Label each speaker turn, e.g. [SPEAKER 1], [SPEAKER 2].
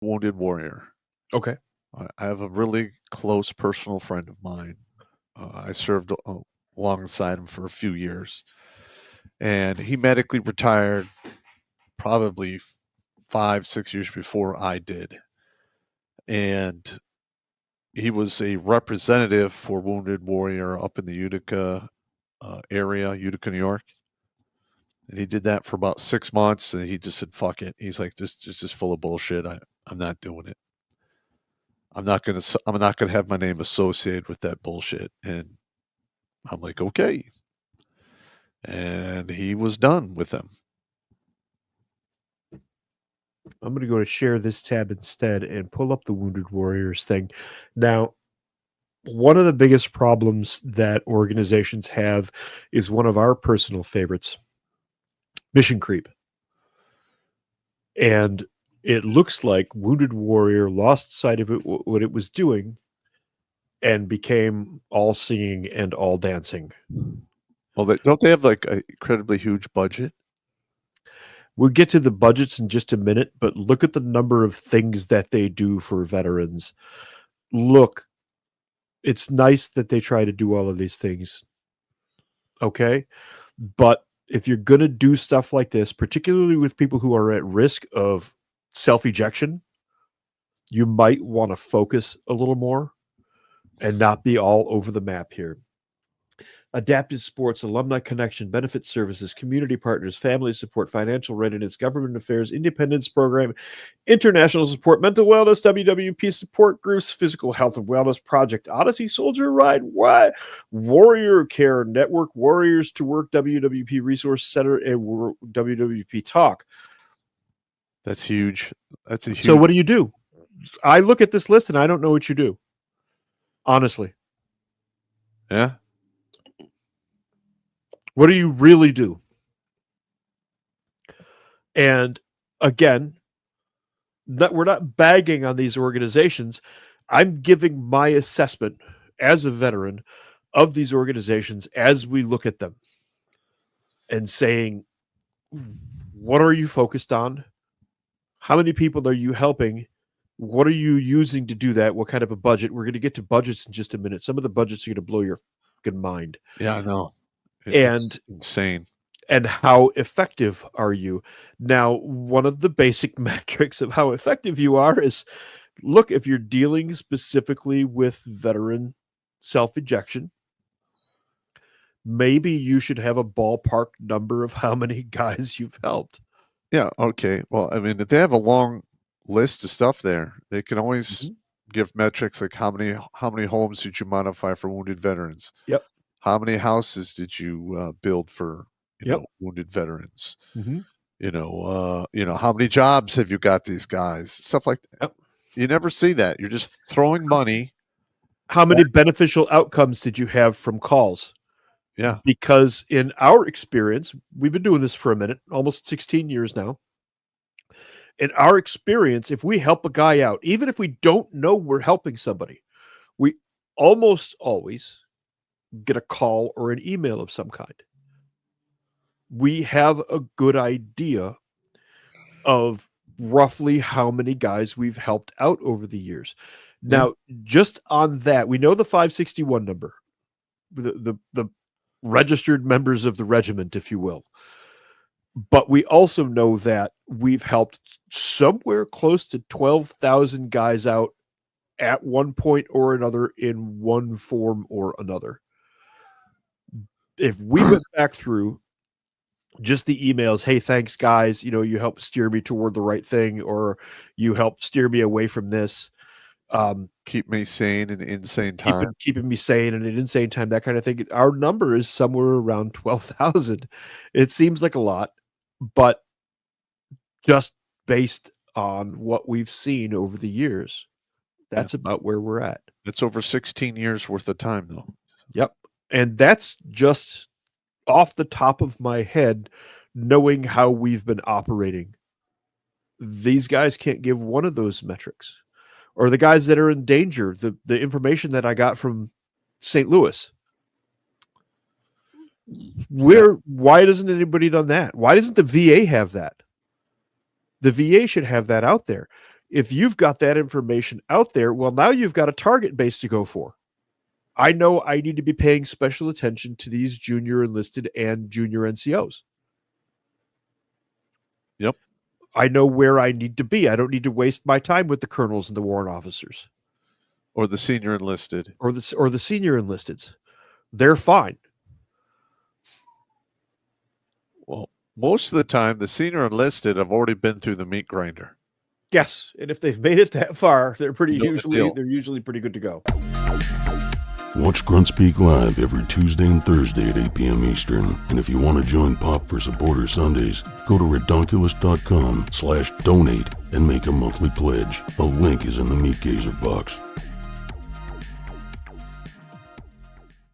[SPEAKER 1] wounded warrior.
[SPEAKER 2] Okay.
[SPEAKER 1] I have a really close personal friend of mine. I served alongside him for a few years, and he medically retired probably 5, 6 years before I did. And he was a representative for Wounded Warrior up in the Utica area, Utica, New York. And he did that for about 6 months, and he just said, "Fuck it." He's like, "This is just full of bullshit. I'm not doing it. I'm not gonna have my name associated with that bullshit." And I'm like, "Okay." And he was done with them.
[SPEAKER 2] I'm going to go to share this tab instead and pull up the Wounded Warriors thing. Now, one of the biggest problems that organizations have is one of our personal favorites, mission creep. And it looks like Wounded Warrior lost sight of it, what it was doing, and became all singing and all dancing.
[SPEAKER 1] Well, don't they have like an incredibly huge budget?
[SPEAKER 2] We'll get to the budgets in just a minute, but look at the number of things that they do for veterans. Look, it's nice that they try to do all of these things. Okay. But if you're going to do stuff like this, particularly with people who are at risk of self ejection, you might want to focus a little more and not be all over the map here. Adaptive sports, alumni connection, benefit services, community partners, family support, financial readiness, government affairs, independence program, international support, mental wellness, WWP support groups, physical health and wellness project, Odyssey Soldier Ride, Warrior Care Network, Warriors to Work, WWP Resource Center, and WWP Talk.
[SPEAKER 1] That's huge. That's a huge.
[SPEAKER 2] So what do you do? I look at this list and I don't know what you do. Honestly.
[SPEAKER 1] Yeah.
[SPEAKER 2] What do you really do? And again, we're not bagging on these organizations. I'm giving my assessment as a veteran of these organizations as we look at them and saying, what are you focused on? How many people are you helping? What are you using to do that? What kind of a budget? We're going to get to budgets in just a minute. Some of the budgets are going to blow your fucking mind.
[SPEAKER 1] Yeah, I know.
[SPEAKER 2] It's
[SPEAKER 1] insane.
[SPEAKER 2] And how effective are you? Now, one of the basic metrics of how effective you are is, look, if you're dealing specifically with veteran self-ejection, maybe you should have a ballpark number of how many guys you've helped.
[SPEAKER 1] Yeah, okay. Well, I mean, if they have a long list of stuff there, they can always give metrics like how many homes did you modify for wounded veterans?
[SPEAKER 2] Yep.
[SPEAKER 1] How many houses did you build for wounded veterans?
[SPEAKER 2] Mm-hmm.
[SPEAKER 1] How many jobs have you got these guys? Stuff like that.
[SPEAKER 2] Yep.
[SPEAKER 1] You never see that. You're just throwing money.
[SPEAKER 2] How many beneficial outcomes did you have from calls?
[SPEAKER 1] Yeah.
[SPEAKER 2] Because in our experience, we've been doing this for a minute, almost 16 years now. In our experience, if we help a guy out, even if we don't know we're helping somebody, we almost always get a call or an email of some kind. We have a good idea of roughly how many guys we've helped out over the years. Now, just on that, we know the 561 number, the registered members of the regiment, if you will. But we also know that we've helped somewhere close to 12,000 guys out at one point or another in one form or another. If we went back through just the emails, hey, thanks, guys, you helped steer me toward the right thing, or you helped steer me away from this.
[SPEAKER 1] Keep me sane in insane time.
[SPEAKER 2] Keeping me sane in an insane time, that kind of thing. Our number is somewhere around 12,000. It seems like a lot, but just based on what we've seen over the years, that's about where we're at.
[SPEAKER 1] It's over 16 years worth of time, though.
[SPEAKER 2] Yep. And that's just off the top of my head, knowing how we've been operating. These guys can't give one of those metrics. Or the guys that are in danger, the information that I got from St. Louis. Why doesn't anybody done that? Why doesn't the VA have that? The VA should have that out there. If you've got that information out there, well, now you've got a target base to go for. I know I need to be paying special attention to these junior enlisted and junior NCOs.
[SPEAKER 1] Yep.
[SPEAKER 2] I know where I need to be. I don't need to waste my time with the colonels and the warrant officers.
[SPEAKER 1] Or the senior enlisted.
[SPEAKER 2] Or the senior enlisteds. They're fine.
[SPEAKER 1] Well, most of the time, the senior enlisted have already been through the meat grinder.
[SPEAKER 2] Yes, and if they've made it that far, they're
[SPEAKER 1] deal.
[SPEAKER 2] usually pretty good to go.
[SPEAKER 3] Watch Grunt Speak live every Tuesday and Thursday at 8 p.m. Eastern. And if you want to join Pop for Supporter Sundays, go to redonkulous.com/donate and make a monthly pledge. A link is in the Meat Gazer box.